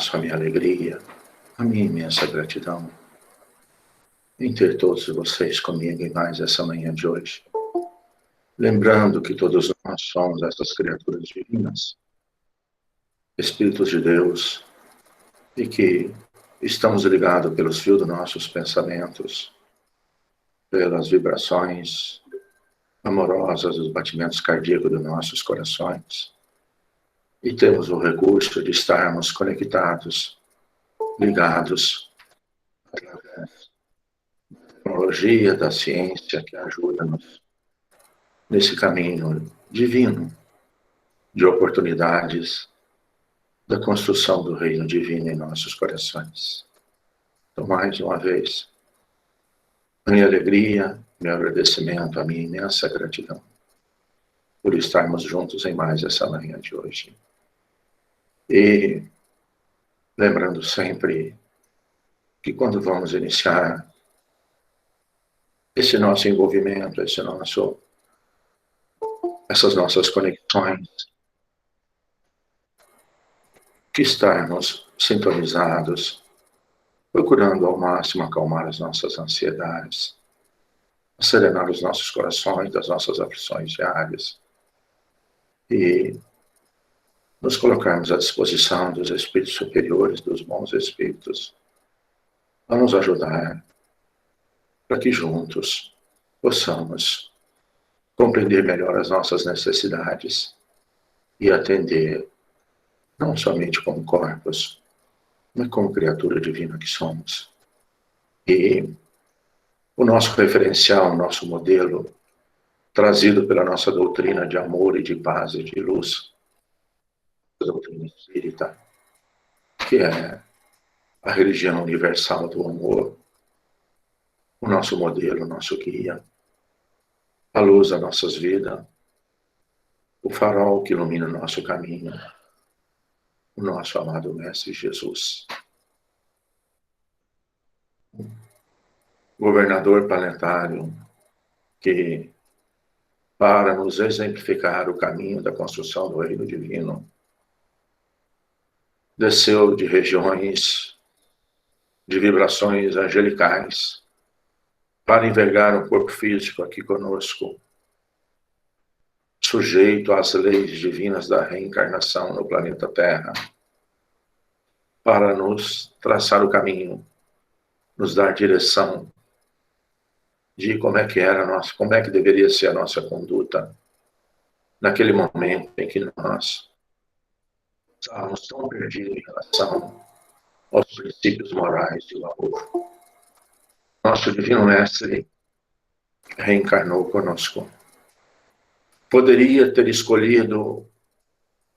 abraço, a minha alegria, a minha imensa gratidão em ter todos vocês comigo em mais essa manhã de hoje. Lembrando que todos nós somos essas criaturas divinas, Espíritos de Deus, e que estamos ligados pelos fios dos nossos pensamentos, pelas vibrações amorosas dos batimentos cardíacos dos nossos corações. E temos o recurso de estarmos conectados, ligados, através da tecnologia, da ciência que ajuda-nos nesse caminho divino de oportunidades da construção do reino divino em nossos corações. Então, mais uma vez, a minha alegria, meu agradecimento, a minha imensa gratidão por estarmos juntos em mais essa manhã de hoje. E lembrando sempre que quando vamos iniciar esse nosso envolvimento, essas nossas conexões, que estarmos sintonizados, procurando ao máximo acalmar as nossas ansiedades, serenar os nossos corações das nossas aflições diárias e nos colocarmos à disposição dos espíritos superiores, dos bons espíritos, a nos ajudar para que juntos possamos compreender melhor as nossas necessidades e atender não somente como corpos, mas como criatura divina que somos. E o nosso referencial, o nosso modelo, trazido pela nossa doutrina de amor e de paz e de luz, a doutrina espírita, que é a religião universal do amor, o nosso modelo, o nosso guia, a luz das nossas vidas, o farol que ilumina o nosso caminho, o nosso amado Mestre Jesus. Governador planetário, que, para nos exemplificar o caminho da construção do reino divino, desceu de regiões de vibrações angelicais para envergar um corpo físico aqui conosco, sujeito às leis divinas da reencarnação no planeta Terra, para nos traçar o caminho, nos dar direção de como é que deveria ser a nossa conduta naquele momento em que nós estávamos tão perdidos em relação aos princípios morais do amor. Nosso Divino Mestre reencarnou conosco. Poderia ter escolhido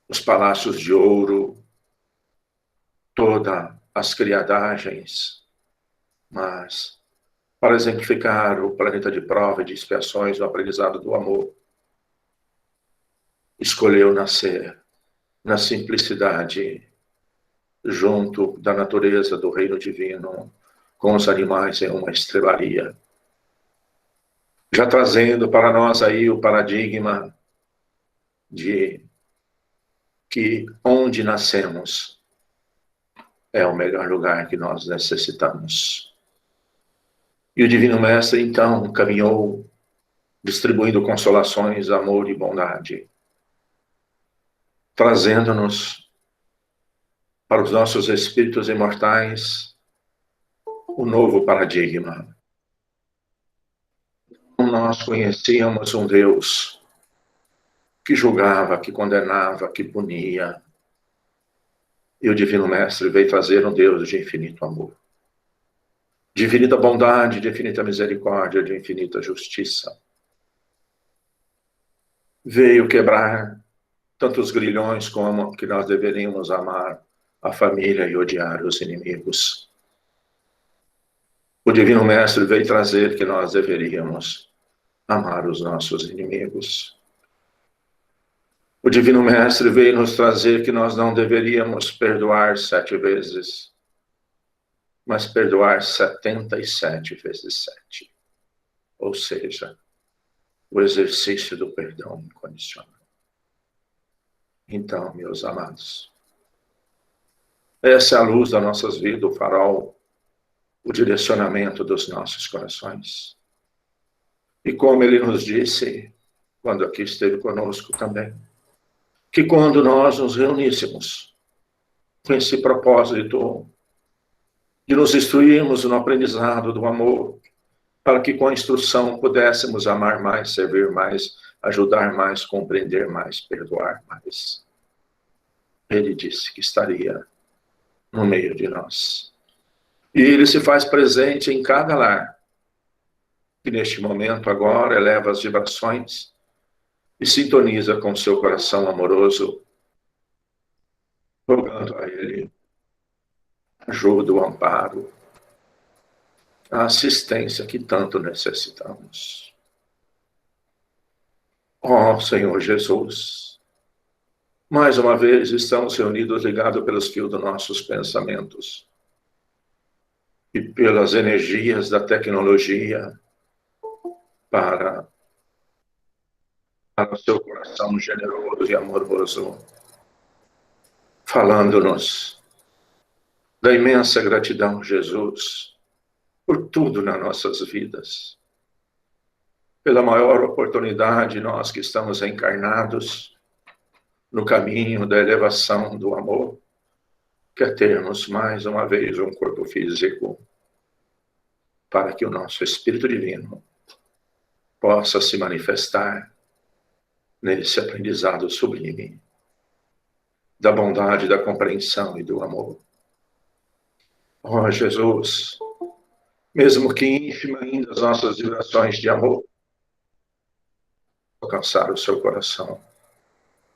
os palácios de ouro, todas as criadagens, mas para exemplificar o planeta de prova e de expiações, o aprendizado do amor, escolheu nascer na simplicidade, junto da natureza do reino divino, com os animais em uma estrebaria. Já trazendo para nós aí o paradigma de que onde nascemos é o melhor lugar que nós necessitamos. E o Divino Mestre, então, caminhou distribuindo consolações, amor e bondade, trazendo-nos para os nossos espíritos imortais um novo paradigma. Nós conhecíamos um Deus que julgava, que condenava, que punia. E o Divino Mestre veio trazer um Deus de infinito amor, de infinita bondade, de infinita misericórdia, de infinita justiça. Veio quebrar tantos grilhões como que nós deveríamos amar a família e odiar os inimigos. O Divino Mestre veio trazer que nós deveríamos amar os nossos inimigos. O Divino Mestre veio nos trazer que nós não deveríamos perdoar 7 vezes, mas perdoar 77 vezes 7. Ou seja, o exercício do perdão incondicional. Então, meus amados, Essa é a luz das nossas vidas, o farol, o direcionamento dos nossos corações. E como ele nos disse, quando aqui esteve conosco também, que quando nós nos reuníssemos com esse propósito de nos instruirmos no aprendizado do amor, para que com a instrução pudéssemos amar mais, servir mais, ajudar mais, compreender mais, perdoar mais. Ele disse que estaria no meio de nós. E ele se faz presente em cada lar, que neste momento agora eleva as vibrações e sintoniza com seu coração amoroso, rogando a ele ajuda, o amparo, a assistência que tanto necessitamos. Ó Senhor Jesus, mais uma vez estamos reunidos, ligados pelos fios dos nossos pensamentos e pelas energias da tecnologia para o seu coração generoso e amoroso, falando-nos da imensa gratidão, Jesus, por tudo nas nossas vidas, pela maior oportunidade, nós que estamos encarnados no caminho da elevação do amor, que é termos mais uma vez um corpo físico, para que o nosso Espírito Divino possa se manifestar nesse aprendizado sublime da bondade, da compreensão e do amor. Ó Jesus, mesmo que ínfima ainda as nossas vibrações de amor, alcançar o seu coração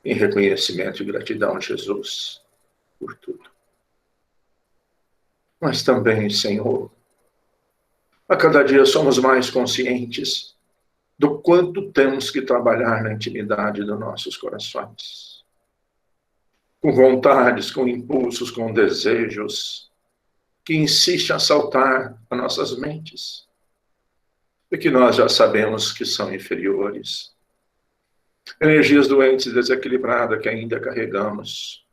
em reconhecimento e gratidão, Jesus, por tudo. Mas também, Senhor, a cada dia somos mais conscientes do quanto temos que trabalhar na intimidade dos nossos corações. Com vontades, com impulsos, com desejos, que insistem a saltar as nossas mentes. E que nós já sabemos que são inferiores. Energias doentes e desequilibradas que ainda carregamos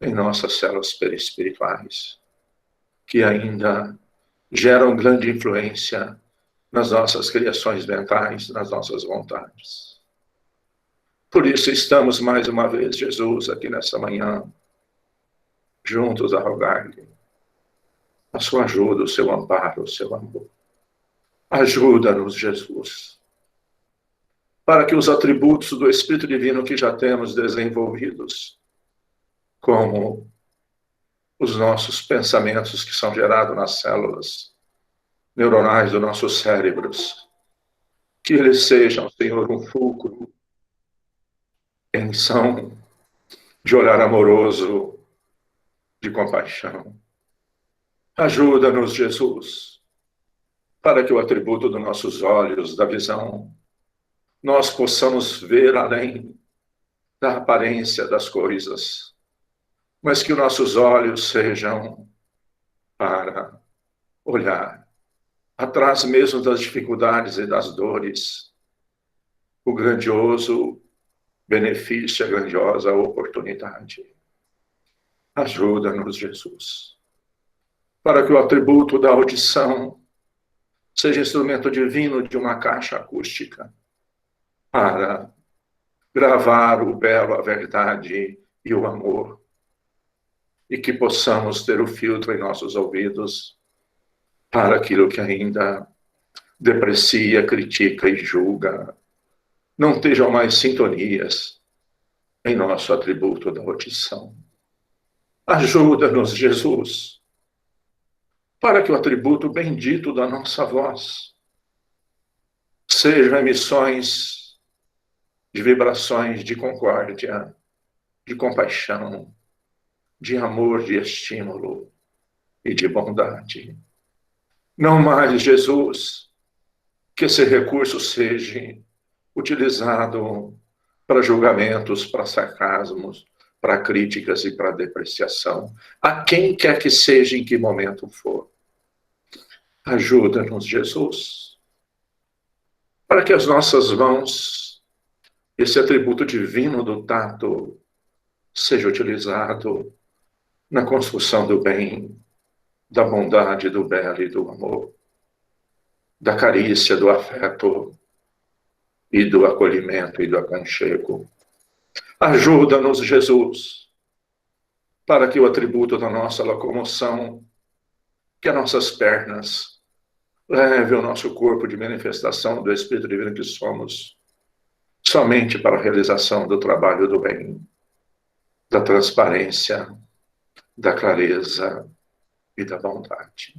em nossas células perispirituais, que ainda geram grande influência nas nossas criações mentais, nas nossas vontades. Por isso estamos mais uma vez, Jesus, aqui nessa manhã, juntos a rogar-lhe a sua ajuda, o seu amparo, o seu amor. Ajuda-nos, Jesus, para que os atributos do Espírito Divino que já temos desenvolvidos, como os nossos pensamentos que são gerados nas células neuronais dos nossos cérebros, que eles sejam, Senhor, um fulcro, tensão de olhar amoroso, de compaixão. Ajuda-nos, Jesus, para que o atributo dos nossos olhos, da visão, nós possamos ver além da aparência das coisas, mas que os nossos olhos sejam para olhar atrás mesmo das dificuldades e das dores, o grandioso benefício, a grandiosa oportunidade. Ajuda-nos, Jesus, para que o atributo da audição seja instrumento divino de uma caixa acústica, para gravar o belo, a verdade e o amor, e que possamos ter o filtro em nossos ouvidos para aquilo que ainda deprecia, critica e julga. Não estejam mais sintonias em nosso atributo da audição. Ajuda-nos, Jesus, para que o atributo bendito da nossa voz sejam emissões de vibrações de concórdia, de compaixão, de amor, de estímulo e de bondade. Não mais, Jesus, que esse recurso seja utilizado para julgamentos, para sarcasmos, para críticas e para depreciação, a quem quer que seja, em que momento for. Ajuda-nos, Jesus, para que as nossas mãos, esse atributo divino do tato, seja utilizado na construção do bem, da bondade, do belo e do amor, da carícia, do afeto e do acolhimento e do aconchego. Ajuda-nos, Jesus, para que o atributo da nossa locomoção, que as nossas pernas leve o nosso corpo de manifestação do Espírito Divino que somos, somente para a realização do trabalho do bem, da transparência, da clareza e da bondade.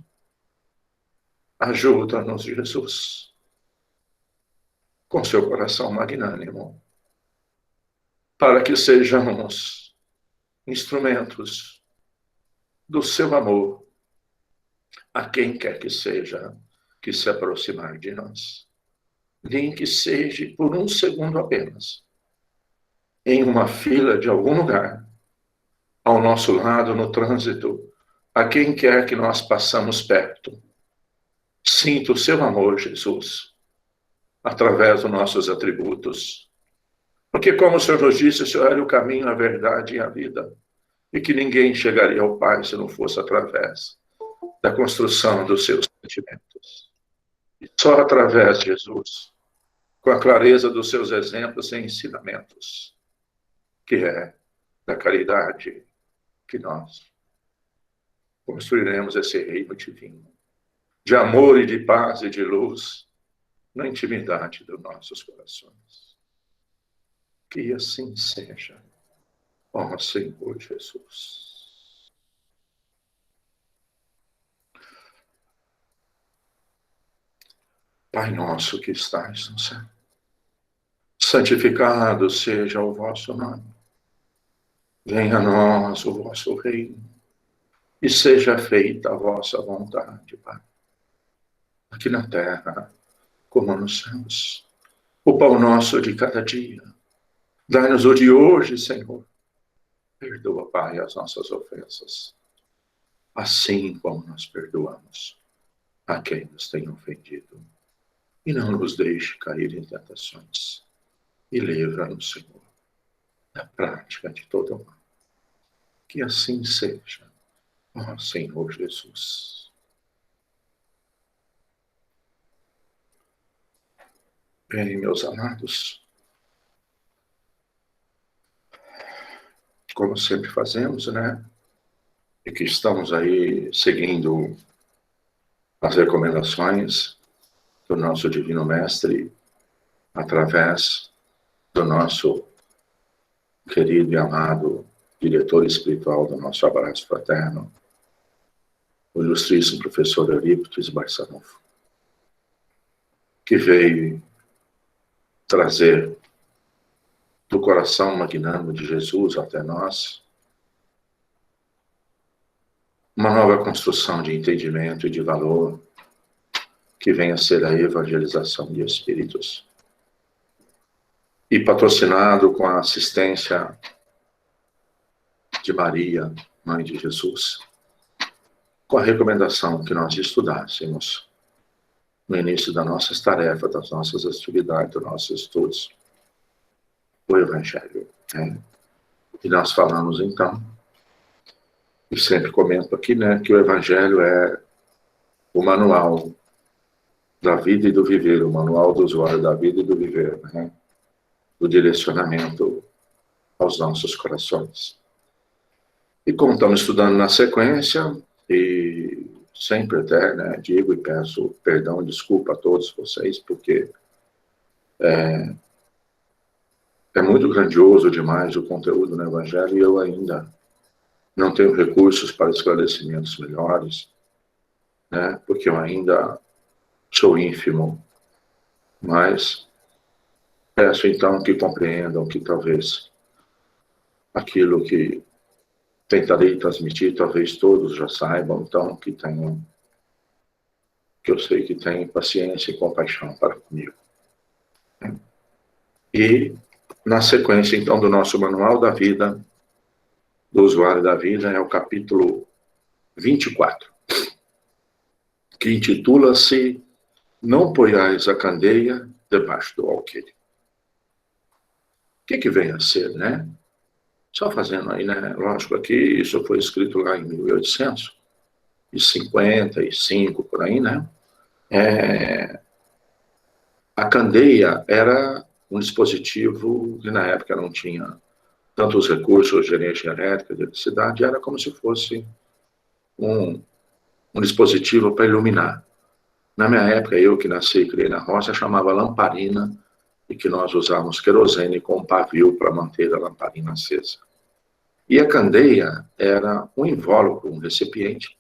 Ajuda-nos, Jesus, com seu coração magnânimo, para que sejamos instrumentos do seu amor a quem quer que seja que se aproximar de nós. Nem que seja por um segundo apenas, em uma fila de algum lugar, ao nosso lado no trânsito, a quem quer que nós passamos perto. Sinta o seu amor, Jesus, através dos nossos atributos. Porque, como o Senhor nos disse, o Senhor é o caminho, a verdade e a vida. E que ninguém chegaria ao Pai se não fosse através da construção dos seus sentimentos. E só através de Jesus, com a clareza dos seus exemplos e ensinamentos, que é da caridade, que nós construiremos esse reino divino, de amor e de paz e de luz, na intimidade dos nossos corações. Que assim seja, ó Senhor Jesus. Pai nosso que estais no céu, santificado seja o vosso nome. Venha a nós o vosso reino, e seja feita a vossa vontade, Pai, aqui na terra como nos céus. O pão nosso de cada dia, dai-nos o de hoje, Senhor. Perdoa, Pai, as nossas ofensas, assim como nós perdoamos a quem nos tem ofendido. E não nos deixe cair em tentações. E livra-nos, Senhor, da prática de todo o mal. Que assim seja, ó Senhor Jesus. Bem, meus amados, como sempre fazemos, né? E que estamos aí seguindo as recomendações do nosso Divino Mestre, através do nosso querido e amado diretor espiritual do nosso abraço fraterno, o ilustríssimo professor Eurípides Barçanufo, que veio trazer do coração magnânimo de Jesus até nós uma nova construção de entendimento e de valor que venha a ser a evangelização de espíritos. E patrocinado com a assistência de Maria, Mãe de Jesus, com a recomendação que nós estudássemos no início das nossas tarefas, das nossas atividades, dos nossos estudos, o Evangelho. Né? E nós falamos então, e sempre comento aqui, né, que o Evangelho é o manual da vida e do viver, o manual do usuário da vida e do viver, né? Do direcionamento aos nossos corações. E como estamos estudando na sequência, e sempre até, né, digo e peço perdão e desculpa a todos vocês, porque é muito grandioso demais o conteúdo no Evangelho e eu ainda não tenho recursos para esclarecimentos melhores, né, porque eu ainda sou ínfimo, mas peço então que compreendam que talvez aquilo que tentarei transmitir, talvez todos já saibam, então que tenham, que eu sei que têm paciência e compaixão para comigo. E na sequência então do nosso Manual da Vida, do Usuário da Vida, é o capítulo 24, que intitula-se Não Ponhais a Candeia debaixo do alqueire. O que vem a ser, né? Só fazendo aí, né? Lógico, aqui isso foi escrito lá em 1855, por aí, né? A candeia era um dispositivo que na época não tinha tantos recursos de energia elétrica, de eletricidade, era como se fosse um, um dispositivo para iluminar. Na minha época, eu que nasci e criei na roça, chamava lamparina, e que nós usávamos querosene com pavio para manter a lamparina acesa. E a candeia era um invólucro, um recipiente,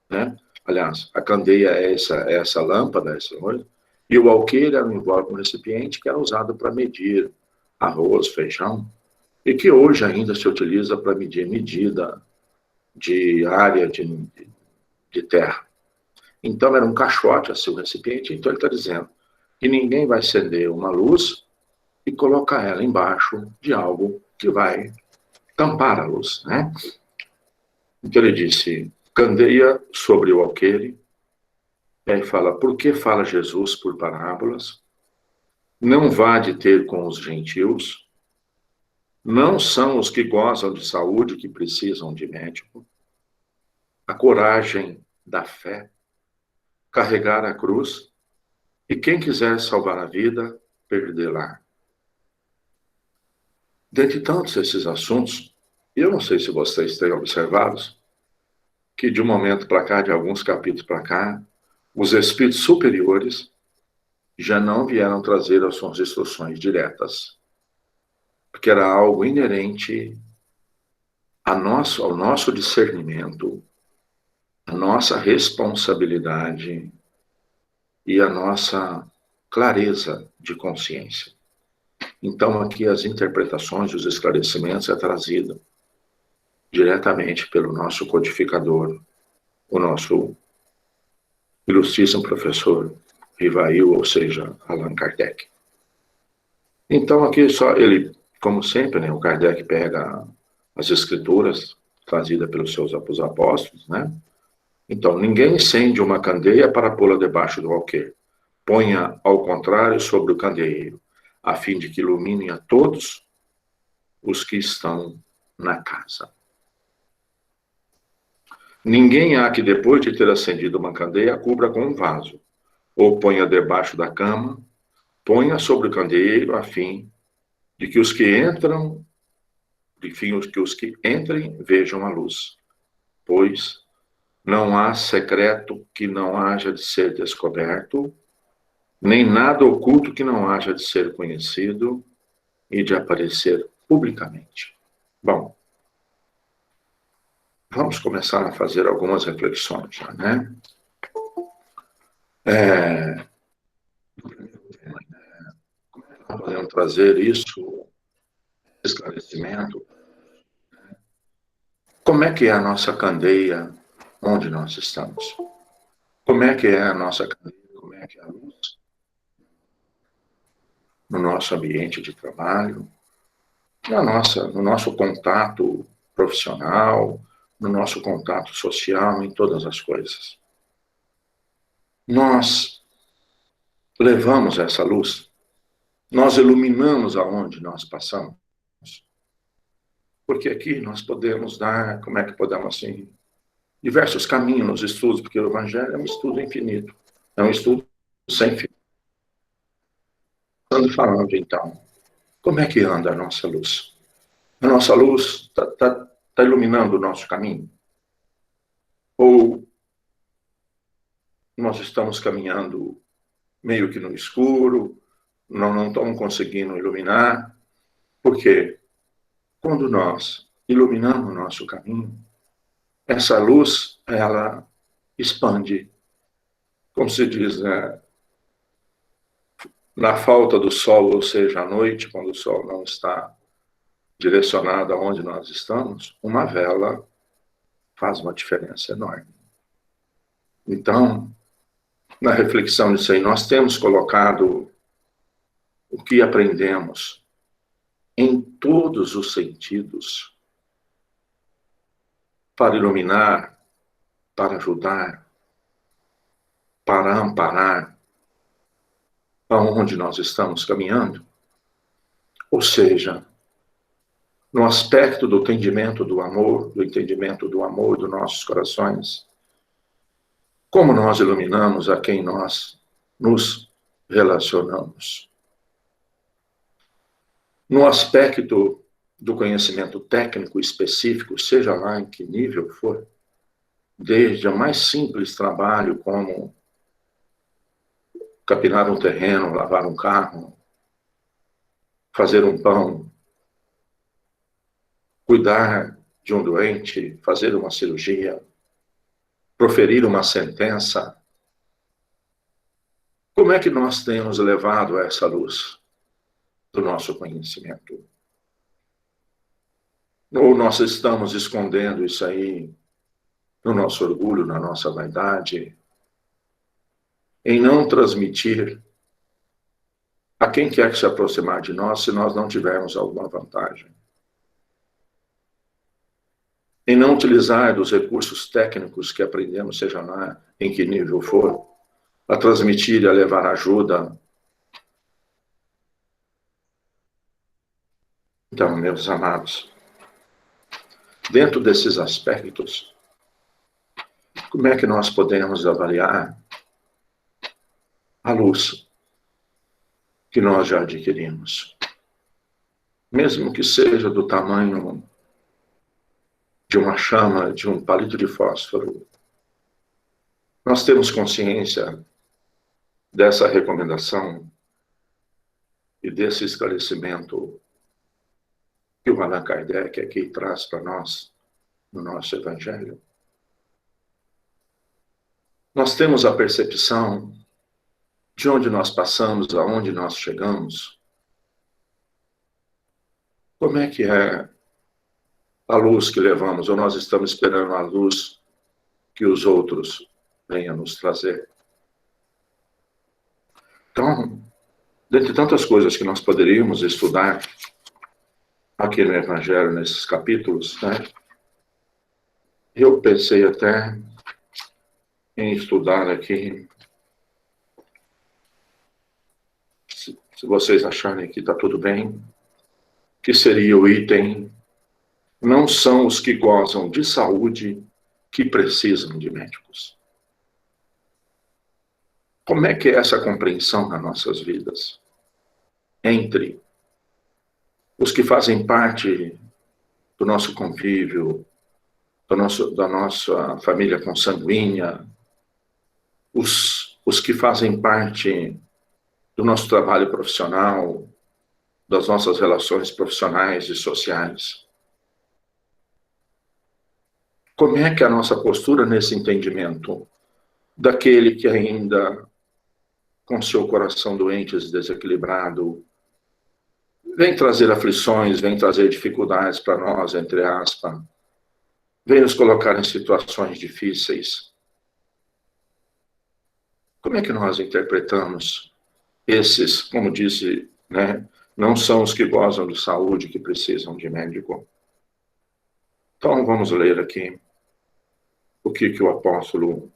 né? Aliás, a candeia é essa lâmpada, essa coisa, e o alqueire era um invólucro, um recipiente que era usado para medir arroz, feijão, e que hoje ainda se utiliza para medir medida de área de terra. Então era um caixote, assim, o recipiente, então ele está dizendo que ninguém vai acender uma luz e colocar ela embaixo de algo que vai tampar a luz, né? Então ele disse, candeia sobre o alqueire, e aí fala, por que fala Jesus por parábolas? Não vá de ter com os gentios, não são os que gozam de saúde que precisam de médico, a coragem da fé, carregar a cruz, e quem quiser salvar a vida, perdê-la. Dentre tantos esses assuntos, eu não sei se vocês têm observado, que de um momento para cá, de alguns capítulos para cá, os espíritos superiores já não vieram trazer as suas instruções diretas, porque era algo inerente ao nosso discernimento, à nossa responsabilidade e à nossa clareza de consciência. Então, aqui as interpretações, os esclarecimentos é trazido diretamente pelo nosso codificador, o nosso ilustríssimo professor Rivail, ou seja, Allan Kardec. Então, aqui só ele, como sempre, né, o Kardec pega as escrituras trazidas pelos seus apóstolos, né? Então, ninguém acende uma candeia para pô-la debaixo do alqueire. Ponha, ao contrário, sobre o candeeiro, a fim de que iluminem a todos os que estão na casa. Ninguém há que, depois de ter acendido uma candeia, cubra com um vaso, ou ponha debaixo da cama, ponha sobre o candeeiro, a fim de que os que entram, que os que entrem vejam a luz. Pois não há secreto que não haja de ser descoberto, nem nada oculto que não haja de ser conhecido e de aparecer publicamente. Bom, vamos começar a fazer algumas reflexões já, né? Podemos trazer isso, esclarecimento. Como é que é a nossa candeia onde nós estamos? Como é que é a nossa candeia? Como é que é a luz? No nosso ambiente de trabalho, no nosso contato profissional, no nosso contato social, em todas as coisas. Nós levamos essa luz, nós iluminamos aonde nós passamos. Porque aqui nós podemos dar, como é que podemos assim, diversos caminhos nos estudos, porque o Evangelho é um estudo infinito, é um estudo sem fim. Estamos falando, então, como é que anda a nossa luz? A nossa luz está iluminando o nosso caminho? Ou nós estamos caminhando meio que no escuro, não estamos conseguindo iluminar? Porque quando nós iluminamos o nosso caminho, essa luz, ela expande, como se diz, né? Na falta do sol, ou seja, à noite, quando o sol não está direcionado aonde nós estamos, uma vela faz uma diferença enorme. Então, na reflexão disso aí, nós temos colocado o que aprendemos em todos os sentidos para iluminar, para ajudar, para amparar aonde nós estamos caminhando. Ou seja, no aspecto do entendimento do amor dos nossos corações, como nós iluminamos a quem nós nos relacionamos. No aspecto do conhecimento técnico específico, seja lá em que nível for, desde o mais simples trabalho como capinar um terreno, lavar um carro, fazer um pão, cuidar de um doente, fazer uma cirurgia, proferir uma sentença. Como é que nós temos levado a essa luz do nosso conhecimento? Ou nós estamos escondendo isso aí no nosso orgulho, na nossa vaidade, em não transmitir a quem quer que se aproximar de nós se nós não tivermos alguma vantagem? Em não utilizar dos recursos técnicos que aprendemos, seja lá em que nível for, a transmitir e a levar ajuda. Então, meus amados, dentro desses aspectos, como é que nós podemos avaliar a luz que nós já adquirimos? Mesmo que seja do tamanho de uma chama, de um palito de fósforo, nós temos consciência dessa recomendação e desse esclarecimento que o Allan Kardec aqui traz para nós no nosso Evangelho. Nós temos a percepção de onde nós passamos, aonde nós chegamos. Como é que é a luz que levamos, ou nós estamos esperando a luz que os outros venham nos trazer? Então, dentre tantas coisas que nós poderíamos estudar aqui no Evangelho, nesses capítulos, né, eu pensei até em estudar aqui, se vocês acharem que está tudo bem, que seria o item: não são os que gozam de saúde que precisam de médicos. Como é que é essa compreensão nas nossas vidas? Entre os que fazem parte do nosso convívio, da nossa família consanguínea, os que fazem parte do nosso trabalho profissional, das nossas relações profissionais e sociais. Como é que é a nossa postura nesse entendimento daquele que ainda, com seu coração doente e desequilibrado, vem trazer aflições, vem trazer dificuldades para nós, entre aspas, vem nos colocar em situações difíceis? Como é que nós interpretamos esses, como disse, né, não são os que gozam de saúde que precisam de médico? Então, vamos ler aqui o que o apóstolo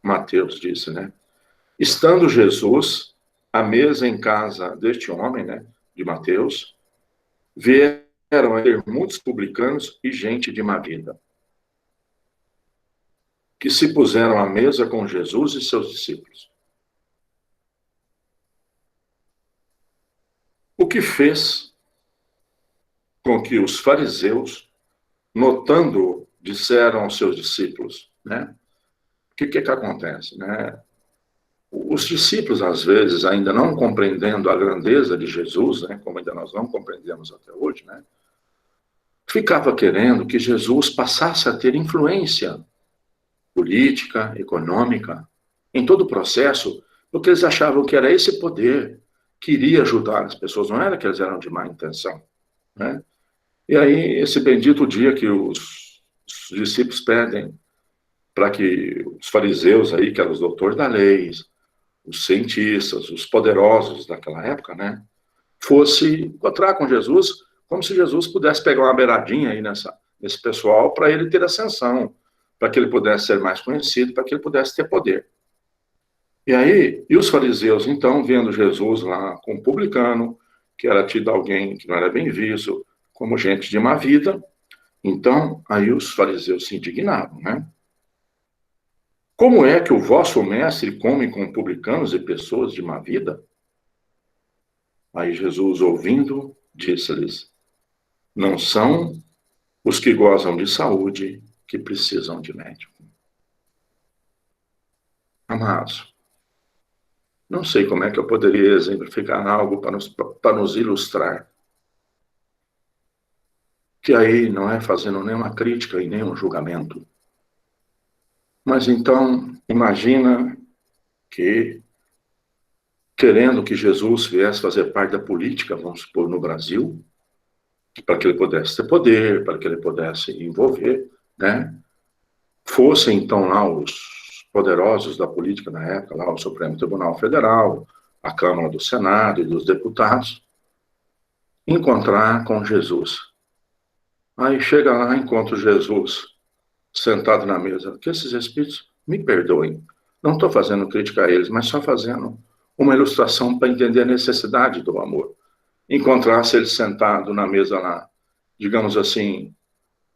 Mateus disse, né? Estando Jesus à mesa em casa deste homem, né, de Mateus, vieram a ter muitos publicanos e gente de má vida, que se puseram à mesa com Jesus e seus discípulos. O que fez com que os fariseus, notando, disseram aos seus discípulos, né? O que acontece, né? Os discípulos, às vezes, ainda não compreendendo a grandeza de Jesus, né, como ainda nós não compreendemos até hoje, né, ficava querendo que Jesus passasse a ter influência política, econômica, em todo o processo, porque eles achavam que era esse poder que iria ajudar as pessoas, não era que eles eram de má intenção, né? E aí, esse bendito dia que os discípulos pedem para que os fariseus aí, que eram os doutores da lei, os cientistas, os poderosos daquela época, né, fosse encontrar com Jesus, como se Jesus pudesse pegar uma beiradinha aí nesse pessoal para ele ter ascensão, para que ele pudesse ser mais conhecido, para que ele pudesse ter poder. E aí, os fariseus, então, vendo Jesus lá com um publicano, que era tido alguém que não era bem visto, como gente de má vida. Então, aí os fariseus se indignavam, né? Como é que o vosso mestre come com publicanos e pessoas de má vida? Aí Jesus, ouvindo, disse-lhes: não são os que gozam de saúde que precisam de médico. Amados, não sei como é que eu poderia exemplificar algo para nos ilustrar. Que aí não é fazendo nenhuma crítica e nenhum julgamento. Mas então, imagina que, querendo que Jesus viesse fazer parte da política, vamos supor, no Brasil, para que ele pudesse ter poder, para que ele pudesse envolver, né? Fossem então lá os poderosos da política na época, lá o Supremo Tribunal Federal, a Câmara do Senado e dos deputados, encontrar com Jesus. Aí chega lá, encontra Jesus sentado na mesa. Que esses espíritos me perdoem. Não estou fazendo crítica a eles, mas só fazendo uma ilustração para entender a necessidade do amor. Encontrasse ele sentado na mesa lá, digamos assim,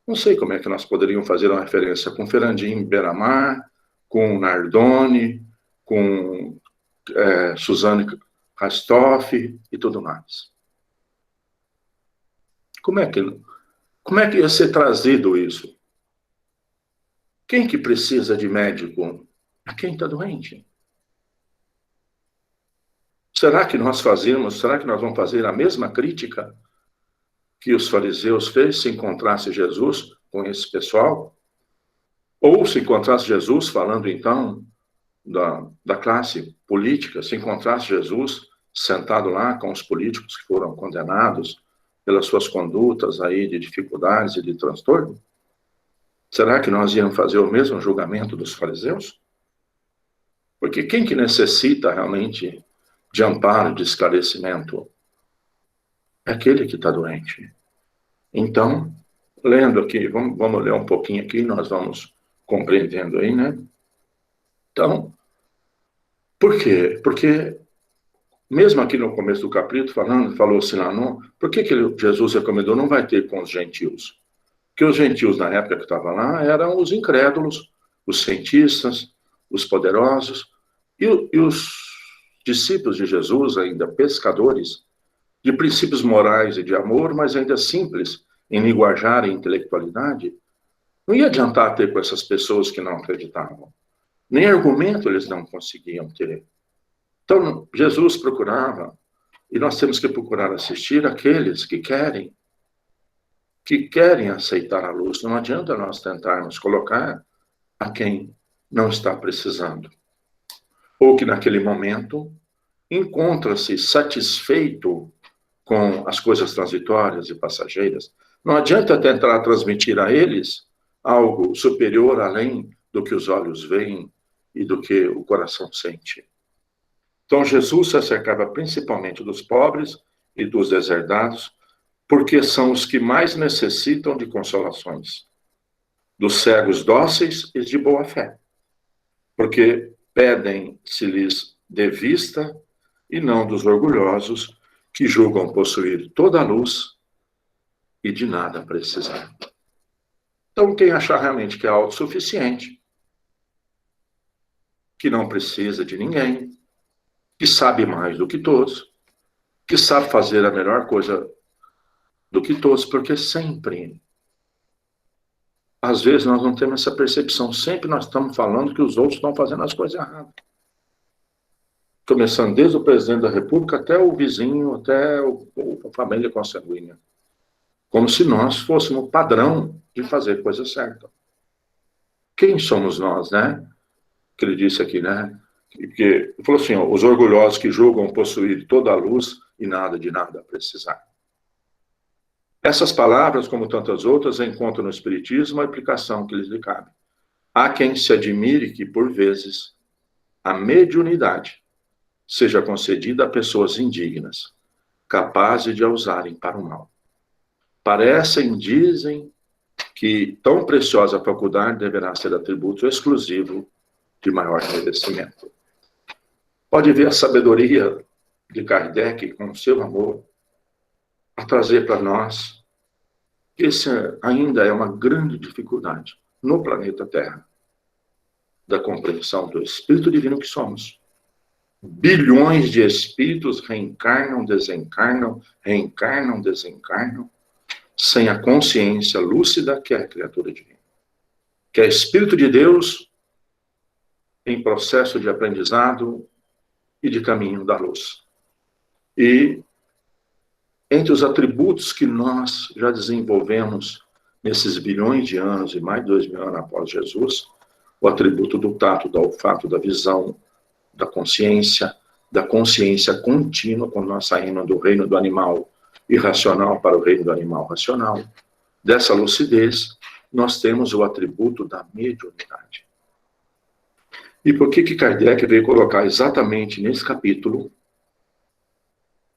não sei como é que nós poderíamos fazer uma referência com Fernandinho Beiramar, com Nardoni, com Suzane Rastoff e tudo mais. Como é que ia ser trazido isso? Quem que precisa de médico? A quem está doente. Será que nós vamos fazer a mesma crítica que os fariseus fez se encontrasse Jesus com esse pessoal? Ou se encontrasse Jesus falando então da classe política, se encontrasse Jesus sentado lá com os políticos que foram condenados pelas suas condutas aí de dificuldades e de transtorno? Será que nós íamos fazer o mesmo julgamento dos fariseus? Porque quem que necessita realmente de amparo, de esclarecimento? É aquele que está doente. Então, lendo aqui, vamos ler um pouquinho aqui, nós vamos compreendendo aí, né? Então, por quê? Porque, mesmo aqui no começo do capítulo, falou assim lá, não, por que Jesus recomendou não vai ter com os gentios? Porque os gentios, na época que estavam lá, eram os incrédulos, os cientistas, os poderosos, e os discípulos de Jesus, ainda pescadores, de princípios morais e de amor, mas ainda simples em linguajar e intelectualidade, não ia adiantar ter com essas pessoas que não acreditavam. Nem argumento eles não conseguiam ter. Então, Jesus procurava, e nós temos que procurar assistir aqueles que querem aceitar a luz. Não adianta nós tentarmos colocar a quem não está precisando. Ou que naquele momento encontra-se satisfeito com as coisas transitórias e passageiras. Não adianta tentar transmitir a eles algo superior além do que os olhos veem e do que o coração sente. Então, Jesus se acercava principalmente dos pobres e dos deserdados, porque são os que mais necessitam de consolações. Dos cegos dóceis e de boa fé, porque pedem se lhes dê vista, e não dos orgulhosos, que julgam possuir toda a luz e de nada precisar. Então, quem achar realmente que é autossuficiente, que não precisa de ninguém, que sabe mais do que todos, que sabe fazer a melhor coisa do que todos, porque sempre, às vezes nós não temos essa percepção, sempre nós estamos falando que os outros estão fazendo as coisas erradas. Começando desde o presidente da República até o vizinho, até a família consanguínea. Como se nós fôssemos padrão de fazer coisa certa. Quem somos nós, né? Que ele disse aqui, né? Que ele falou assim, ó, os orgulhosos que julgam possuir toda a luz e nada de nada precisar. Essas palavras, como tantas outras, encontram no Espiritismo a aplicação que lhes cabe. Há quem se admire que, por vezes, a mediunidade seja concedida a pessoas indignas, capazes de a usarem para o mal. Dizem que tão preciosa faculdade deverá ser atributo exclusivo de maior merecimento. Pode ver a sabedoria de Kardec com o seu amor a trazer para nós Essa ainda é uma grande dificuldade no planeta Terra, da compreensão do Espírito Divino que somos. Bilhões de espíritos reencarnam, desencarnam, reencarnam, desencarnam, sem a consciência lúcida que é a criatura divina, que é Espírito de Deus em processo de aprendizado e de caminho da luz. E entre os atributos que nós já desenvolvemos nesses bilhões de anos e mais de 2000 anos após Jesus, o atributo do tato, do olfato, da visão, da consciência contínua, quando nós saímos do reino do animal irracional para o reino do animal racional, dessa lucidez, nós temos o atributo da mediunidade. E por que Kardec veio colocar exatamente nesse capítulo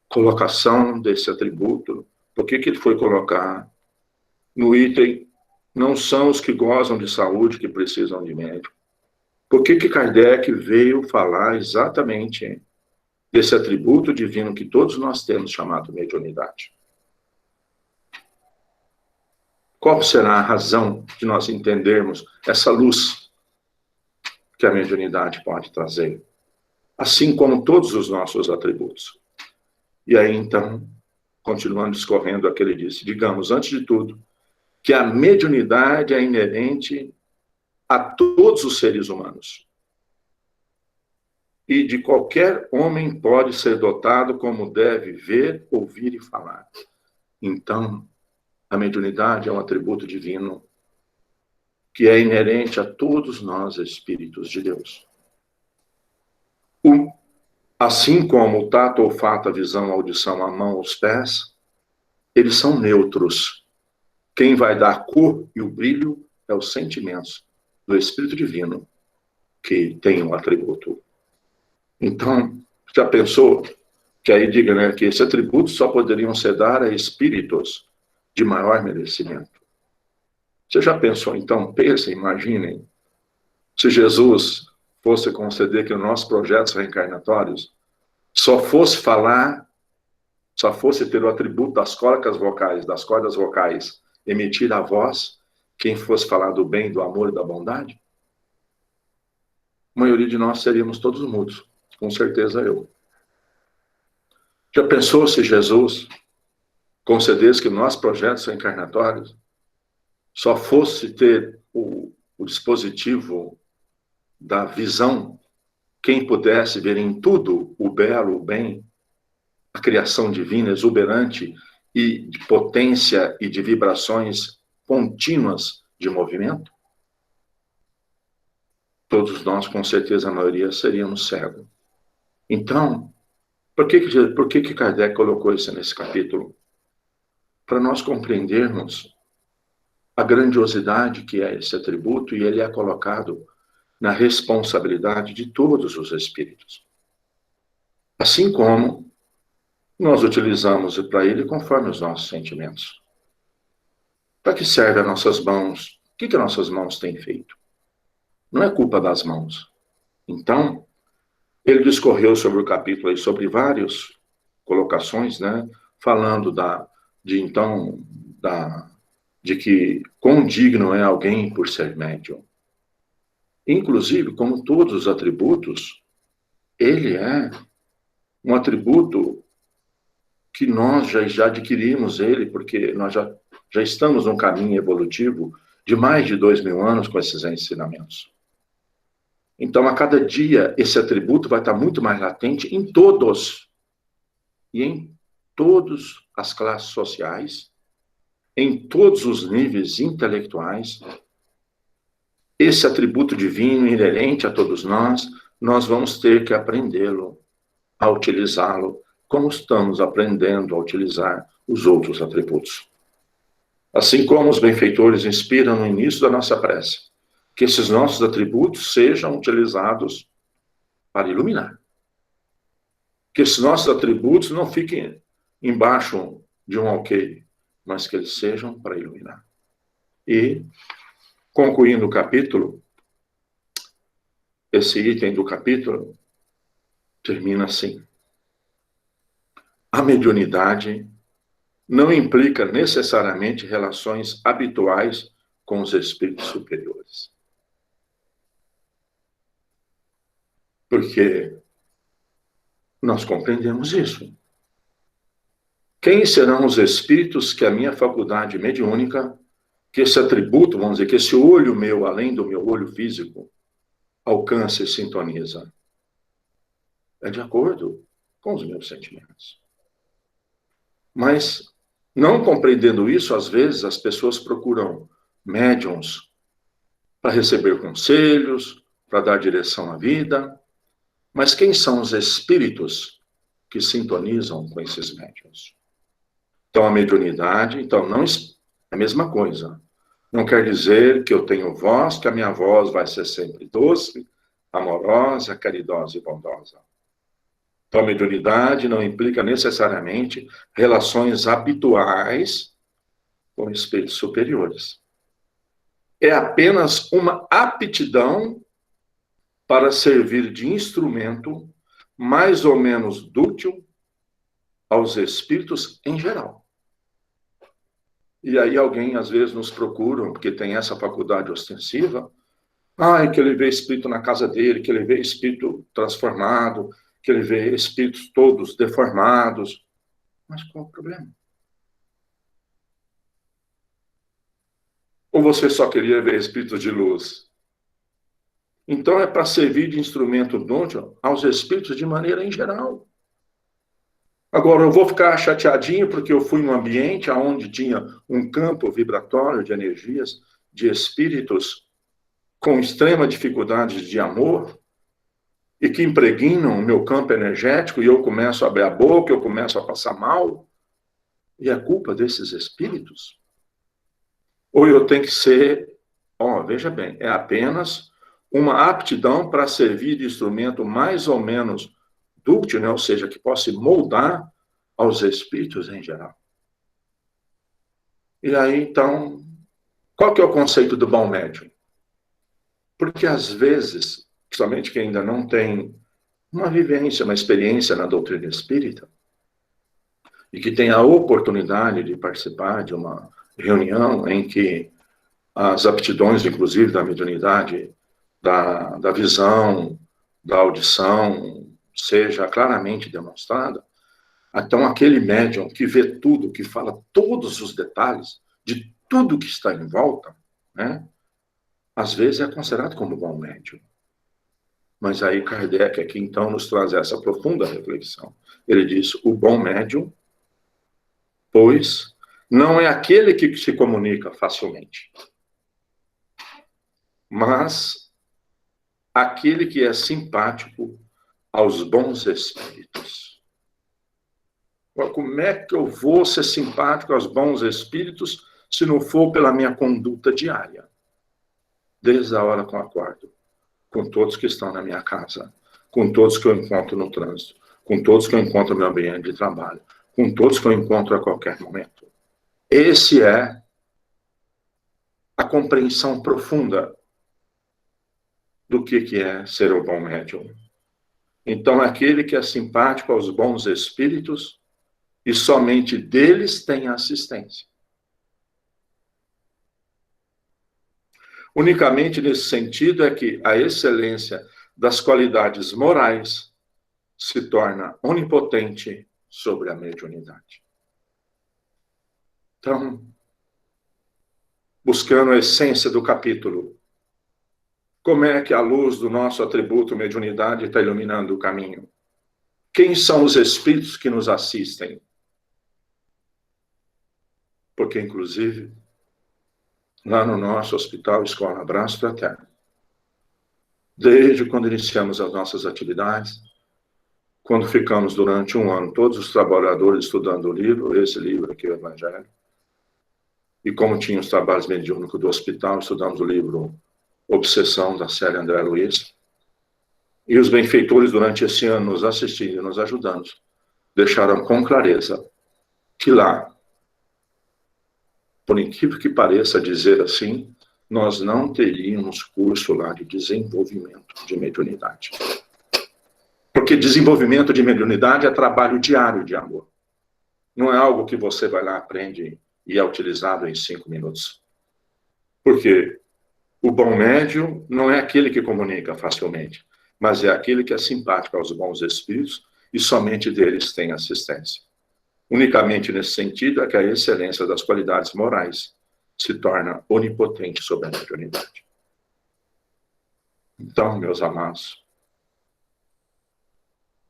colocação desse atributo? Por que ele foi colocar no item não são os que gozam de saúde que precisam de médico? Por que Kardec veio falar exatamente desse atributo divino que todos nós temos, chamado mediunidade? Qual será a razão de nós entendermos essa luz que a mediunidade pode trazer? Assim como todos os nossos atributos. E aí, então, continuando discorrendo aquele disse, digamos, antes de tudo, que a mediunidade é inerente a todos os seres humanos. E de qualquer homem pode ser dotado como deve ver, ouvir e falar. Então, a mediunidade é um atributo divino que é inerente a todos nós, espíritos de Deus. Assim como o tato, o olfato, a visão, a audição, a mão, os pés, eles são neutros. Quem vai dar a cor e o brilho é os sentimentos do Espírito Divino, que tem um atributo. Então, já pensou que aí diga, né, que esse atributo só poderiam ser dados a espíritos de maior merecimento? Você já pensou, então, pensem, imaginem, se Jesus fosse conceder que os nossos projetos reencarnatórios só fosse falar, só fosse ter o atributo das cordas vocais, emitir a voz, quem fosse falar do bem, do amor e da bondade? A maioria de nós seríamos todos mudos, com certeza eu. Já pensou se Jesus concedesse que nossos projetos reencarnatórios só fosse ter o dispositivo da visão, quem pudesse ver em tudo o belo, o bem, a criação divina exuberante e de potência e de vibrações contínuas de movimento? Todos nós, com certeza, a maioria, seríamos cegos. Então, por que Kardec colocou isso nesse capítulo? Para nós compreendermos a grandiosidade que é esse atributo, e ele é colocado na responsabilidade de todos os espíritos. Assim como nós utilizamos para ele conforme os nossos sentimentos. Para que servem as nossas mãos? O que nossas mãos têm feito? Não é culpa das mãos. Então, ele discorreu sobre o capítulo aí, sobre várias colocações, né? Falando de que quão digno é alguém por ser médium. Inclusive, como todos os atributos, ele é um atributo que nós já adquirimos ele, porque nós já estamos num caminho evolutivo de mais de 2000 anos com esses ensinamentos. Então, a cada dia, esse atributo vai estar muito mais latente em todas as classes sociais, em todos os níveis intelectuais. Esse atributo divino inerente a todos nós vamos ter que aprendê-lo, a utilizá-lo, como estamos aprendendo a utilizar os outros atributos. Assim como os benfeitores inspiram no início da nossa prece, que esses nossos atributos sejam utilizados para iluminar. Que esses nossos atributos não fiquem embaixo de um alqueire, mas que eles sejam para iluminar. E, concluindo o capítulo, esse item do capítulo termina assim. A mediunidade não implica necessariamente relações habituais com os espíritos superiores. Porque nós compreendemos isso. Quem serão os espíritos que a minha faculdade mediúnica, que esse atributo, vamos dizer, que esse olho meu, além do meu olho físico, alcança e sintoniza? É de acordo com os meus sentimentos. Mas, não compreendendo isso, às vezes as pessoas procuram médiuns para receber conselhos, para dar direção à vida. Mas quem são os espíritos que sintonizam com esses médiuns? Então, a mediunidade, então, não é a mesma coisa. Não quer dizer que eu tenho voz, que a minha voz vai ser sempre doce, amorosa, caridosa e bondosa. Então, a mediunidade não implica necessariamente relações habituais com espíritos superiores. É apenas uma aptidão para servir de instrumento mais ou menos dúctil aos espíritos em geral. E aí alguém, às vezes, nos procura, porque tem essa faculdade ostensiva, que ele vê espírito na casa dele, que ele vê espírito transformado, que ele vê espíritos todos deformados. Mas qual o problema? Ou você só queria ver espíritos de luz? Então é para servir de instrumento dúctil aos espíritos de maneira em geral. Agora, eu vou ficar chateadinho porque eu fui num ambiente onde tinha um campo vibratório de energias, de espíritos com extrema dificuldade de amor, e que impregnam o meu campo energético, e eu começo a abrir a boca, eu começo a passar mal, e é culpa desses espíritos? Ou eu tenho que ser, veja bem, é apenas uma aptidão para servir de instrumento mais ou menos dúctil, né? Ou seja, que possa moldar aos espíritos em geral. E aí, então, qual que é o conceito do bom médium? Porque, às vezes, principalmente quem ainda não tem uma vivência, uma experiência na doutrina espírita, e que tem a oportunidade de participar de uma reunião em que as aptidões, inclusive, da mediunidade, da visão, da audição, seja claramente demonstrada. Então, aquele médium que vê tudo, que fala todos os detalhes de tudo que está em volta, né, às vezes é considerado como bom médium. Mas aí Kardec aqui, então, nos traz essa profunda reflexão. Ele diz, o bom médium, pois, não é aquele que se comunica facilmente, mas aquele que é simpático aos bons espíritos. Como é que eu vou ser simpático aos bons espíritos se não for pela minha conduta diária? Desde a hora que eu acordo, com todos que estão na minha casa, com todos que eu encontro no trânsito, com todos que eu encontro no meu ambiente de trabalho, com todos que eu encontro a qualquer momento. Esse é a compreensão profunda do que é ser o bom médium. Então, aquele que é simpático aos bons espíritos e somente deles tem assistência. Unicamente nesse sentido é que a excelência das qualidades morais se torna onipotente sobre a mediunidade. Então, buscando a essência do capítulo, como é que a luz do nosso atributo mediunidade está iluminando o caminho? Quem são os espíritos que nos assistem? Porque, inclusive, lá no nosso hospital Escola Abraço Fraterno, desde quando iniciamos as nossas atividades, quando ficamos durante um ano, todos os trabalhadores estudando o livro, esse livro aqui, o Evangelho, e como tinha os trabalhos mediúnicos do hospital, estudamos o livro Obsessão, da série André Luiz, e os benfeitores, durante esse ano, nos assistindo e nos ajudando, deixaram com clareza que lá, por incrível que pareça dizer assim, nós não teríamos curso lá de desenvolvimento de mediunidade. Porque desenvolvimento de mediunidade é trabalho diário de amor. Não é algo que você vai lá, aprende e é utilizado em 5 minutos. Porque o bom médium não é aquele que comunica facilmente, mas é aquele que é simpático aos bons espíritos e somente deles tem assistência. Unicamente nesse sentido é que a excelência das qualidades morais se torna onipotente sobre a mediunidade. Então, meus amados,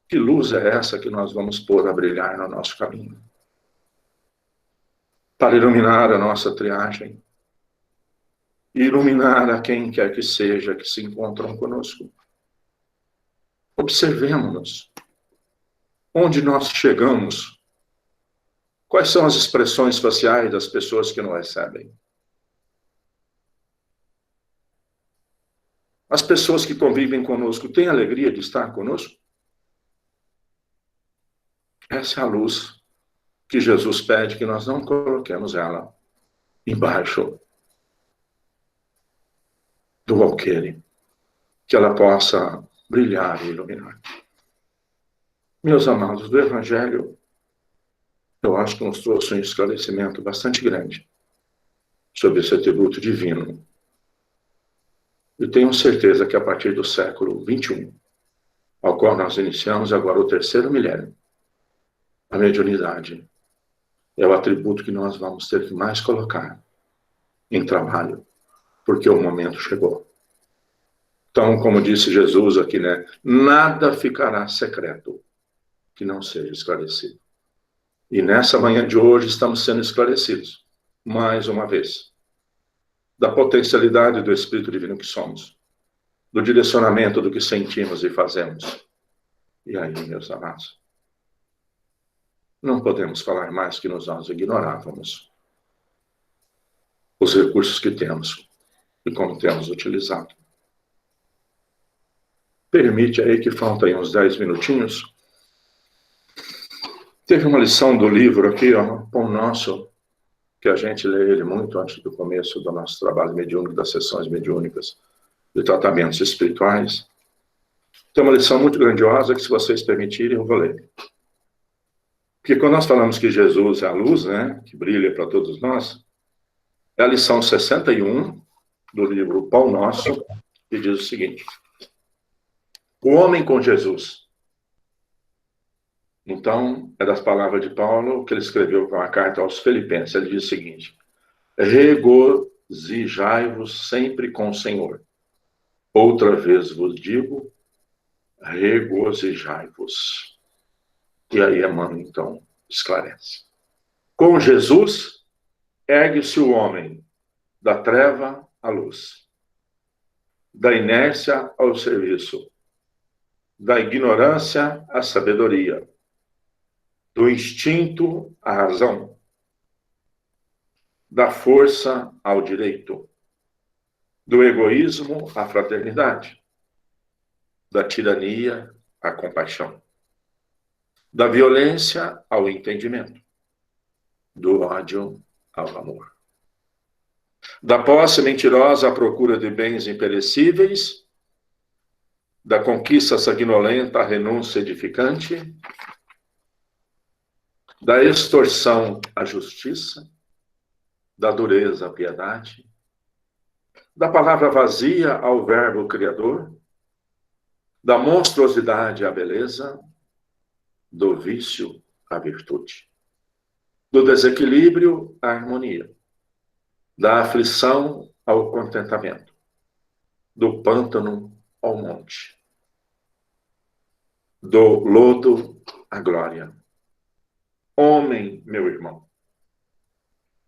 que luz é essa que nós vamos pôr a brilhar no nosso caminho? Para iluminar a nossa triagem, e iluminar a quem quer que seja que se encontram conosco. Observemos-nos. Onde nós chegamos? Quais são as expressões faciais das pessoas que nos recebem? As pessoas que convivem conosco têm alegria de estar conosco? Essa é a luz que Jesus pede que nós não coloquemos ela embaixo do alqueire, que ela possa brilhar e iluminar. Meus amados, do Evangelho, eu acho que nos trouxe um esclarecimento bastante grande sobre esse atributo divino. E tenho certeza que a partir do século XXI, ao qual nós iniciamos agora o 3º milênio, a mediunidade é o atributo que nós vamos ter que mais colocar em trabalho, porque o momento chegou. Então, como disse Jesus aqui, né? Nada ficará secreto que não seja esclarecido. E nessa manhã de hoje estamos sendo esclarecidos, mais uma vez, da potencialidade do Espírito Divino que somos, do direcionamento do que sentimos e fazemos. E aí, meus amados, não podemos falar mais que nós ignorávamos os recursos que temos e como temos utilizado. Permite aí que falta aí uns 10 minutinhos. Teve uma lição do livro aqui, ó, Pão Nosso, que a gente lê ele muito antes do começo do nosso trabalho mediúnico, das sessões mediúnicas de tratamentos espirituais. Tem uma lição muito grandiosa que, se vocês permitirem, eu vou ler. Porque quando nós falamos que Jesus é a luz, né, que brilha para todos nós, é a lição 61 do livro Pão Nosso, que diz o seguinte: o homem com Jesus. Então, é das palavras de Paulo que ele escreveu com a carta aos Filipenses. Ele diz o seguinte: regozijai-vos sempre com o Senhor. Outra vez vos digo, regozijai-vos. E aí Emmanuel, então, esclarece. Com Jesus, ergue-se o homem da treva à luz, da inércia ao serviço, da ignorância à sabedoria, do instinto à razão, da força ao direito, do egoísmo à fraternidade, da tirania à compaixão, da violência ao entendimento, do ódio ao amor, da posse mentirosa à procura de bens imperecíveis, da conquista sanguinolenta à renúncia edificante, da extorsão à justiça, da dureza à piedade, da palavra vazia ao verbo criador, da monstruosidade à beleza, do vício à virtude, do desequilíbrio à harmonia, da aflição ao contentamento, do pântano ao monte, do lodo à glória. Homem, meu irmão,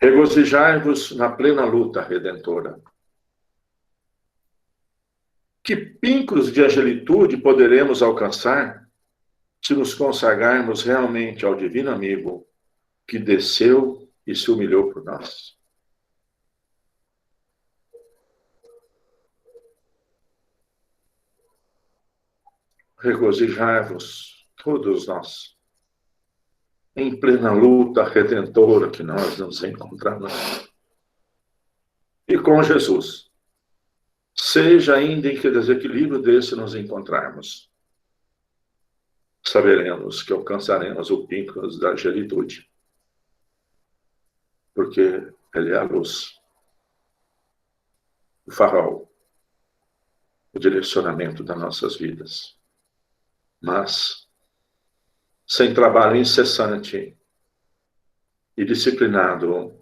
regozijai-vos na plena luta redentora. Que pincos de angelitude poderemos alcançar se nos consagrarmos realmente ao divino amigo que desceu e se humilhou por nós? Regozijai-vos, todos nós, em plena luta redentora que nós nos encontramos. E com Jesus, seja ainda em que desequilíbrio desse nos encontrarmos, saberemos que alcançaremos o pico da angelitude porque ele é a luz, o farol, o direcionamento das nossas vidas. Mas, sem trabalho incessante e disciplinado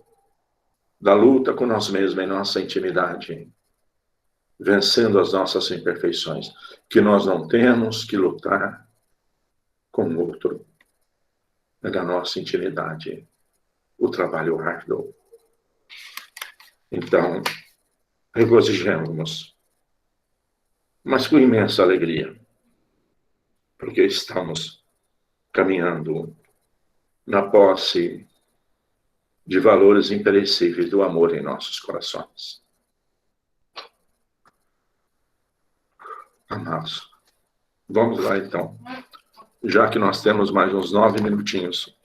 da luta com nós mesmos em nossa intimidade, vencendo as nossas imperfeições, que nós não temos que lutar com o outro, é da nossa intimidade, o trabalho árduo. Então, regozijemos-nos, mas com imensa alegria, porque estamos caminhando na posse de valores imperecíveis do amor em nossos corações. Amados, vamos lá então. Já que nós temos mais uns 9 minutinhos,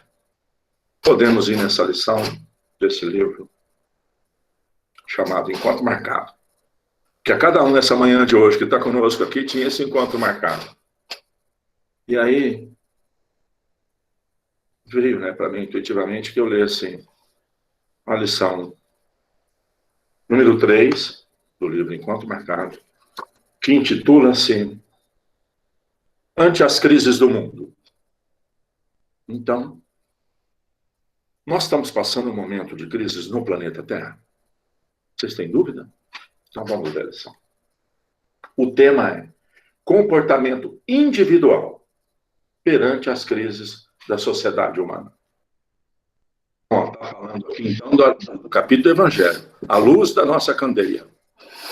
podemos ir nessa lição desse livro chamado Encontro Marcado. Que a cada um nessa manhã de hoje que está conosco aqui tinha esse encontro marcado. E aí veio, para mim intuitivamente que eu lesse a lição número 3 do livro Encontro Marcado, que intitula-se Ante as Crises do Mundo. Então, nós estamos passando um momento de crises no planeta Terra. Vocês têm dúvida? Então vamos ver a lição. O tema é comportamento individual perante as crises da sociedade humana. Está falando aqui então do capítulo do Evangelho, a luz da nossa candeia.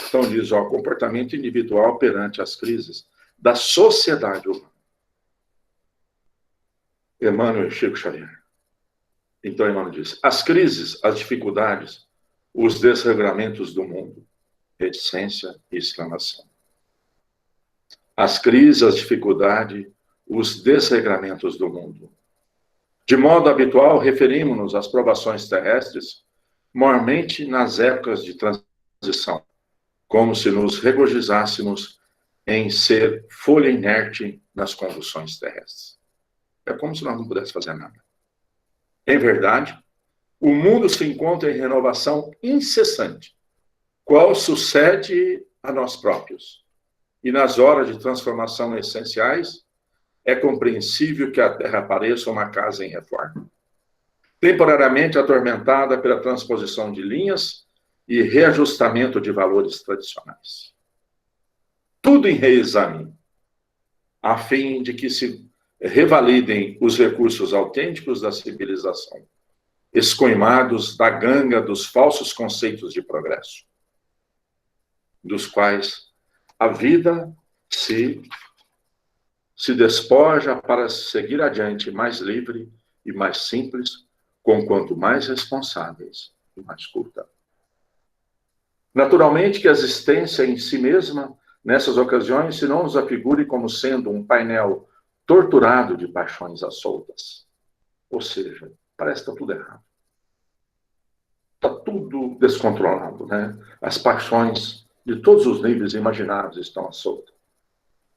Então diz, comportamento individual perante as crises da sociedade humana. Emmanuel e Chico Xavier. Então Emmanuel diz, as crises, as dificuldades, os desregramentos do mundo, reticência e exclamação. As crises, as dificuldades, os desregramentos do mundo. De modo habitual, referimos-nos às provações terrestres, mormente nas épocas de transição, como se nos regozijássemos em ser folha inerte nas convulsões terrestres. É como se nós não pudéssemos fazer nada. Em verdade, o mundo se encontra em renovação incessante, qual sucede a nós próprios. E nas horas de transformação essenciais, é compreensível que a Terra pareça uma casa em reforma, temporariamente atormentada pela transposição de linhas e reajustamento de valores tradicionais. Tudo em reexame, a fim de que se revalidem os recursos autênticos da civilização, escoimados da ganga dos falsos conceitos de progresso, dos quais a vida se despoja para seguir adiante mais livre e mais simples, conquanto mais responsáveis e mais culta. Naturalmente que a existência em si mesma, nessas ocasiões, se não nos afigure como sendo um painel torturado de paixões às soltas. Ou seja, parece que está tudo errado. Está tudo descontrolado, As paixões de todos os níveis imaginados estão à solta.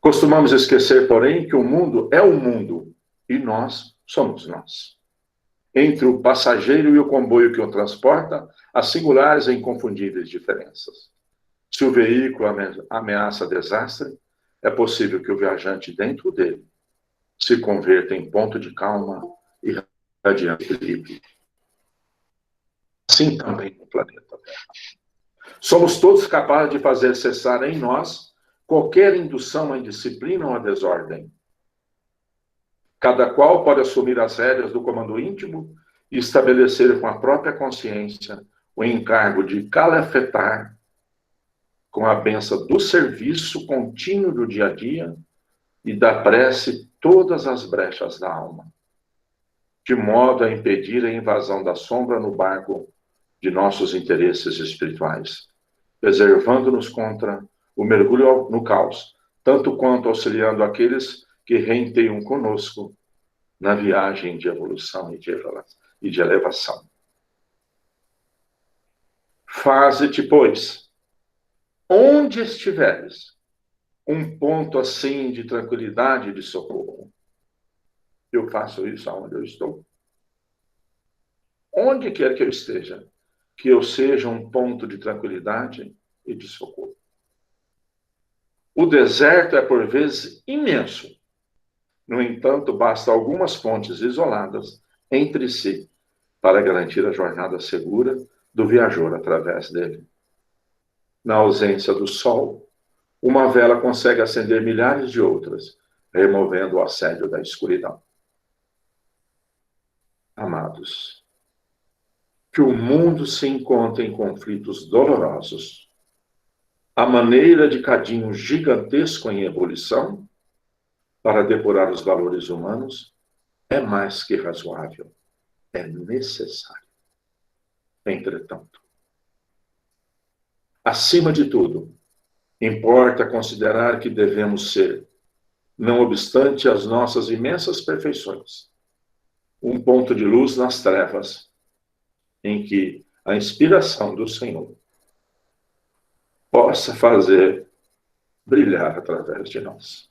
Costumamos esquecer, porém, que o mundo é o mundo e nós somos nós. Entre o passageiro e o comboio que o transporta, há singulares e inconfundíveis diferenças. Se o veículo ameaça desastre, é possível que o viajante dentro dele se converta em ponto de calma e radiante equilíbrio. Assim também no planeta Terra. Somos todos capazes de fazer cessar em nós qualquer indução à indisciplina ou à desordem. Cada qual pode assumir as rédeas do comando íntimo e estabelecer com a própria consciência o encargo de calafetar com a benção do serviço contínuo do dia a dia e da prece todas as brechas da alma, de modo a impedir a invasão da sombra no barco de nossos interesses espirituais, preservando-nos contra o mergulho no caos, tanto quanto auxiliando aqueles que reinteiam conosco na viagem de evolução e de elevação. Faze-te, pois, onde estiveres, um ponto assim de tranquilidade e de socorro. Eu faço isso aonde eu estou. onde quer que eu esteja, que eu seja um ponto de tranquilidade e de socorro. O deserto é, por vezes, imenso. No entanto, basta algumas fontes isoladas entre si para garantir a jornada segura do viajor através dele. Na ausência do sol, uma vela consegue acender milhares de outras, removendo o assédio da escuridão. Amados, que o mundo se encontre em conflitos dolorosos, a maneira de cadinho gigantesco em ebulição, para depurar os valores humanos, é mais que razoável, é necessário. Entretanto, acima de tudo, importa considerar que devemos ser, não obstante as nossas imensas perfeições, um ponto de luz nas trevas, em que a inspiração do Senhor possa fazer brilhar através de nós.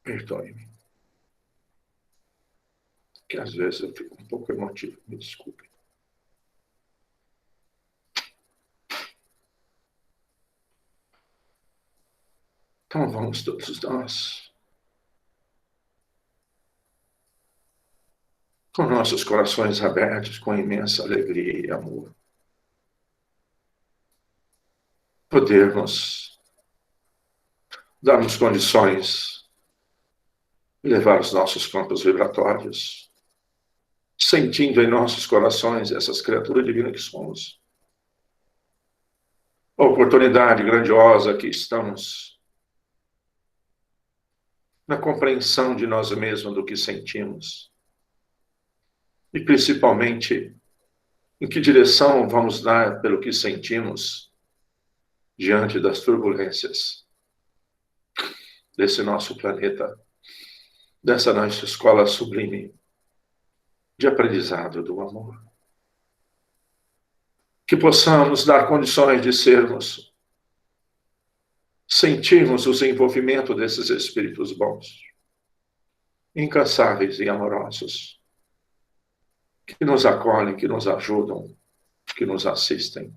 Perdoe-me, que às vezes eu fico um pouco emotivo, me desculpe. Então vamos todos nós, com nossos corações abertos, com imensa alegria e amor, podermos darmos condições de levar os nossos campos vibratórios, sentindo em nossos corações essas criaturas divinas que somos. A oportunidade grandiosa que estamos na compreensão de nós mesmos do que sentimos. E principalmente, em que direção vamos dar pelo que sentimos diante das turbulências desse nosso planeta, dessa nossa escola sublime de aprendizado do amor. Que possamos dar condições de sermos, sentirmos o desenvolvimento desses espíritos bons, incansáveis e amorosos, que nos acolhem, que nos ajudam, que nos assistem,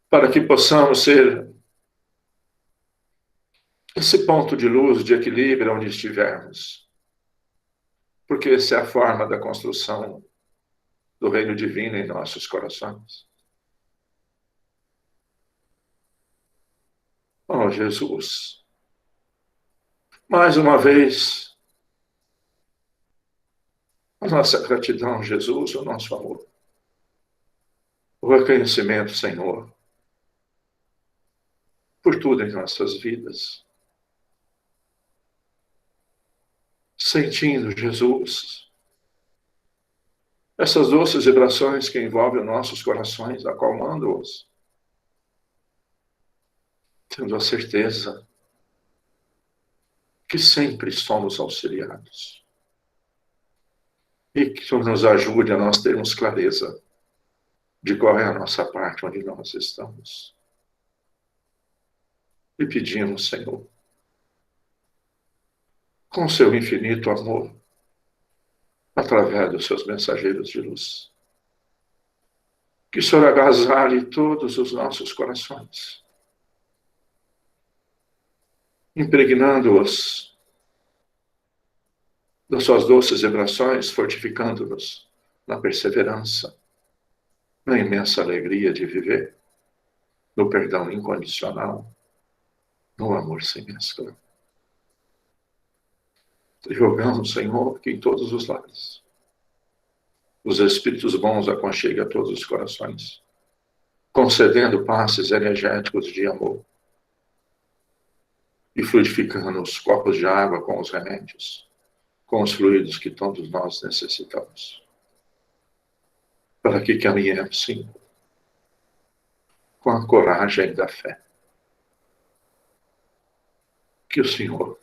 para que possamos ser esse ponto de luz, de equilíbrio onde estivermos, porque essa é a forma da construção do reino divino em nossos corações. Oh, Jesus, mais uma vez, a nossa gratidão, Jesus, o nosso amor, o reconhecimento, Senhor, por tudo em nossas vidas. Sentindo, Jesus, essas doces vibrações que envolvem nossos corações, acalmando-os, tendo a certeza que sempre somos auxiliados. E que tu nos ajude a nós termos clareza de qual é a nossa parte onde nós estamos. E pedimos, Senhor, com seu infinito amor, através dos seus mensageiros de luz, que o Senhor agasalhe todos os nossos corações, impregnando-os das suas doces vibrações, fortificando-nos na perseverança, na imensa alegria de viver, no perdão incondicional, no amor sem mescla. E rogamos, Senhor, que em todos os lares os Espíritos bons aconcheguem a todos os corações, concedendo passes energéticos de amor e fluidificando os copos de água com os remédios, com os fluidos que todos nós necessitamos, para que caminhemos, sim, com a coragem da fé. Que o Senhor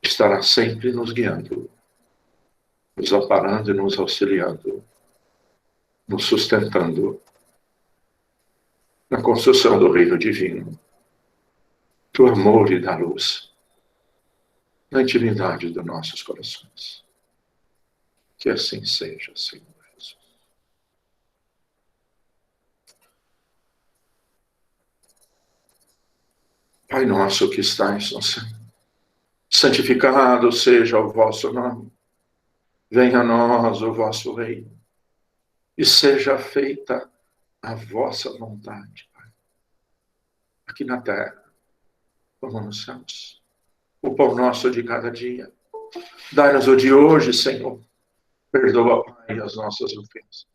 estará sempre nos guiando, nos amparando e nos auxiliando, nos sustentando, na construção do reino divino, do amor e da luz, na intimidade dos nossos corações. Que assim seja, Senhor Jesus. Pai nosso que estais no céu, santificado seja o vosso nome. Venha a nós o vosso reino. E seja feita a vossa vontade, Pai. Aqui na terra, como nos céus. O pão nosso de cada dia. Dai-nos o de hoje, Senhor. Perdoa, Pai, as nossas ofensas.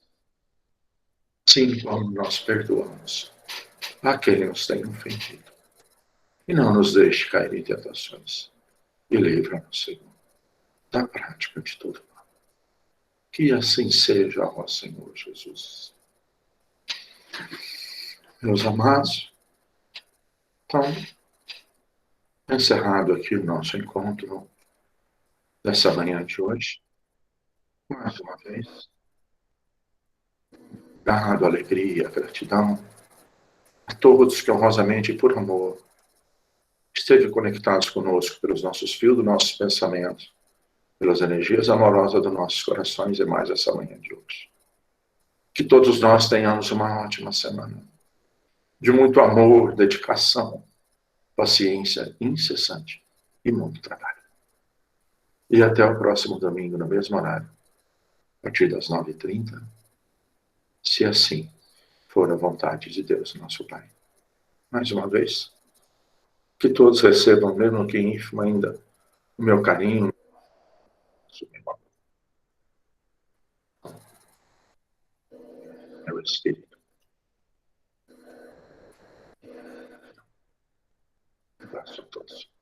Sim, como nós perdoamos a quem nos tem ofendido. E não nos deixe cair em tentações. E livra-nos, Senhor, da prática de todo mal. Que assim seja, ó Senhor Jesus. Meus amados, então, encerrado aqui o nosso encontro dessa manhã de hoje, mais uma vez, dado alegria, gratidão a todos que honrosamente e por amor esteve conectados conosco pelos nossos fios, dos nossos pensamentos, pelas energias amorosas dos nossos corações e mais essa manhã de hoje. Que todos nós tenhamos uma ótima semana, de muito amor, dedicação, paciência incessante e muito trabalho. E até o próximo domingo, no mesmo horário, a partir das 9h30, se assim for a vontade de Deus, nosso Pai. Mais uma vez, que todos recebam, mesmo que ínfimo ainda, o meu carinho, meu espírito. Um abraço a todos.